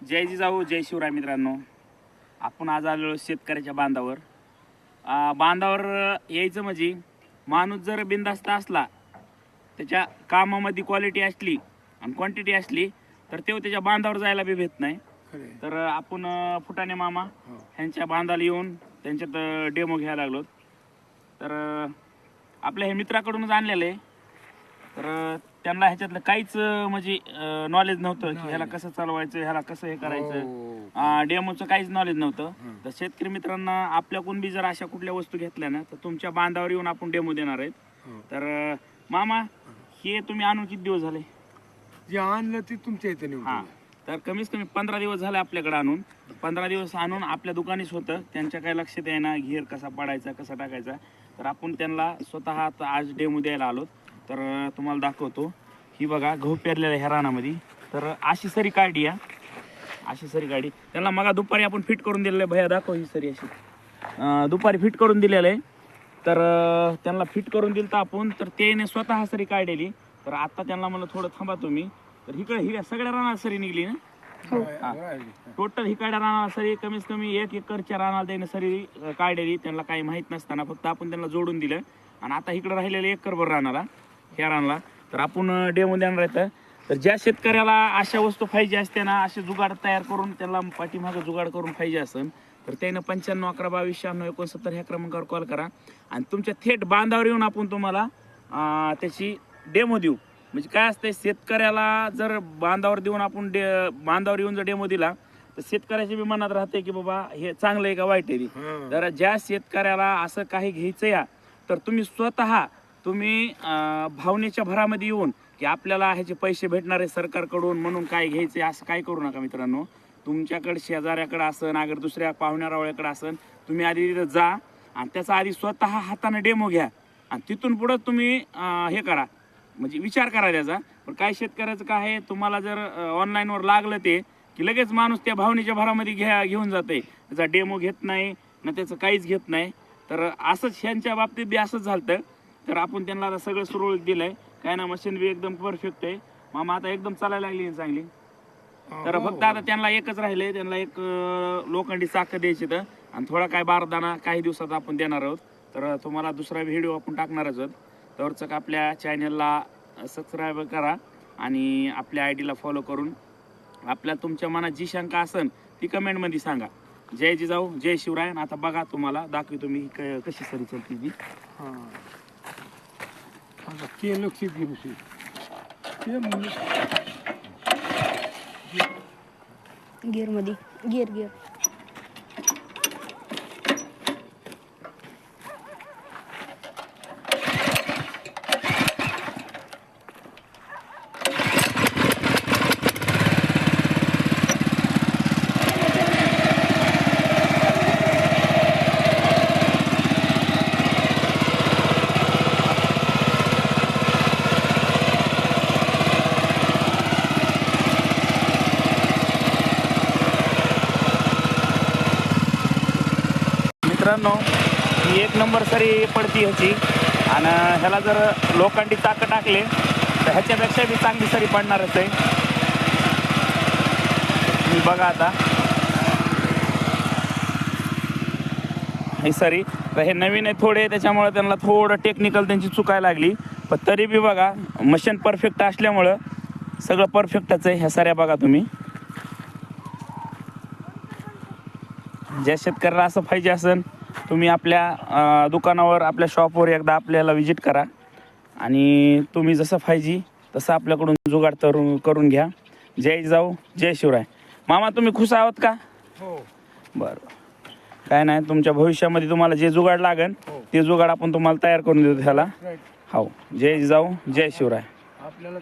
जय जिजाऊ जय शिवराय मित्रांनो, आपण आज आलेलो शेतकऱ्याच्या बांधावर. बांधावर यायचं म्हणजे माणूस जर बिनधास्त असला, त्याच्या कामामध्ये क्वालिटी असली आणि क्वांटिटी असली तर तो त्याच्या बांधावर जायला बी भेट नाही. तर आपण फुटाणे मामा ह्यांच्या बांधाला येऊन त्यांच्यात डेमो घ्यायला लागलो. तर आपल्या हे मित्राकडूनच आणलेलं आहे. तर त्यांना ह्याच्यातलं काहीच म्हणजे नॉलेज नव्हतं की ह्याला कसं चालवायचं, ह्याला कसं हे करायचं, डेमोचं काहीच नॉलेज नव्हतं. तर शेतकरी मित्रांना आपल्याकडून बी जर अशा कुठल्या वस्तू घेतल्या ना तर तुमच्या बांधावर येऊन आपण डेमो देणार आहेत. तर मामा, हे तुम्ही आणून किती दिवस झाले? जे आणलं ते तुमच्या इथे नेऊन हां, तर कमीत कमी 15 दिवस झाले आपल्याकडे आणून. 15 दिवस आणून आपल्या दुकानीच होतं. त्यांच्या काही लक्षात येईना घेर कसा पाडायचा, कसा टाकायचा. तर आपण त्यांना स्वतः आज डेमो द्यायला आलो. तर तुम्हाला दाखवतो. ही बघा गहू पेरलेल्या ह्या रानामध्ये. तर अशी सरी काढली या, अशी सरी काढली. त्यांना मग दुपारी आपण फिट करून दिलेलं आहे. भैया दाखव, ही सरी अशी दुपारी फिट करून दिलेलं आहे. तर त्यांना फिट करून दिलं तर आपण, तर त्याने स्वतः सरी काढलेली. तर आता त्यांना म्हणलं थोडं थांबा तुम्ही. तर इकडे ही सगळ्या रानाला सरी निघली ना, टोटल हिकडच्या रानाला सरी कमीत कमी 1 एकरच्या रानाला त्याने सरी काढलेली. त्यांना काही माहीत नसताना फक्त आपण त्यांना जोडून दिलं. आणि आता इकडे राहिलेलं 1 एकरभर रानाला, ह्या रानाला तर आपण डेमो देणार आहेत. तर ज्या शेतकऱ्याला अशा वस्तू पाहिजे असते ना, असे जुगाड तयार करून त्याला पाठीमागं जुगाड करून पाहिजे असेल तर त्यानं 95 11 22 96 69 ह्या क्रमांकावर कॉल करा आणि तुमच्या थेट बांधावर येऊन आपण तुम्हाला त्याची डेमो देऊ. म्हणजे काय असतंय, शेतकऱ्याला जर बांधावर देऊन आपण बांधावर येऊन जर डेमो दिला तर शेतकऱ्याच्या बी मनात राहते की बाबा हे चांगलं आहे का वाईट आहे. तर ज्या शेतकऱ्याला असं काही घ्यायचं या तर तुम्ही स्वतः तुम्ही भावनेच्या भरामध्ये येऊन की आपल्याला ह्याचे पैसे भेटणार आहे सरकारकडून म्हणून काय घ्यायचे असं काय करू नका मित्रांनो. तुमच्याकडे शेजाऱ्याकडे असन, अगर दुसऱ्या पाहुण्यारावळ्याकडे असन, तुम्ही आधी तिथं जा आणि त्याचा आधी स्वतः हाताने डेमो घ्या आणि तिथून पुढं तुम्ही हे करा, म्हणजे विचार करा त्याचा. पण काय शेतकऱ्याचं काय आहे, तुम्हाला जर ऑनलाईनवर लागलं ते की लगेच माणूस त्या भावनेच्या भरामध्ये घेऊन जाते, त्याचा डेमो घेत नाही ना, त्याचं काहीच घेत नाही. तर असंच ह्यांच्या बाबतीत बी असंच झालं. तर आपण त्यांना सगळं सुरळीत दिलंय, काय ना, मशीन बी एकदम परफेक्ट आहे. मामा आता एकदम चालायला लागली चांगली. तर फक्त आता त्यांना एकच राहिले, त्यांना एक लोखंडी चाक द्यायची तर आणि थोडा काय बारदाना काही दिवसात आपण देणार आहोत. तर तुम्हाला दुसरा व्हिडिओ आपण टाकणारच आहोत. तरच आपल्या चॅनलला सबस्क्राईब करा आणि आपल्या आयडीला फॉलो करून आपल्याला तुमच्या मनात जी शंका असेल ती कमेंटमध्ये सांगा. जय जिजाऊ जय शिवराय. आता बघा तुम्हाला दाखवतो मी कशी सरी चलती ती. ते लक्षात घेऊ गिअर मध्ये गिअर मित्रांनो, ही 1 नंबर सरी पडती ह्याची. आणि ह्याला जर लोखंडी चाक टाकले तर ह्याच्यापेक्षा बी चांगली सरी पडणारच आहे. तुम्ही बघा आता ही सरी. तर हे नवीन आहे थोडे, त्याच्यामुळे त्यांना थोडं टेक्निकल त्यांची चुकायला लागली. पण तरी बी बघा मशीन परफेक्ट असल्यामुळं सगळं परफेक्टच आहे. ह्या सऱ्या बघा तुम्ही. ज्या शेतकऱ्याला असं पाहिजे असेल तुम्ही आपल्या दुकानावर, आपल्या शॉपवर एकदा आपल्याला विजिट करा आणि तुम्ही जसं पाहिजे तसं आपल्याकडून जुगाड करून घ्या. जय जिजाऊ जय शिवराय. मामा, तुम्ही खुश आहोत का? हो. बरं, काय नाही, तुमच्या भविष्यामध्ये तुम्हाला जे जुगाड लागेल ते जुगाड आपण तुम्हाला तयार करून देतो ह्याला. हो, जय जिजाऊ जय शिवराय. आपल्याला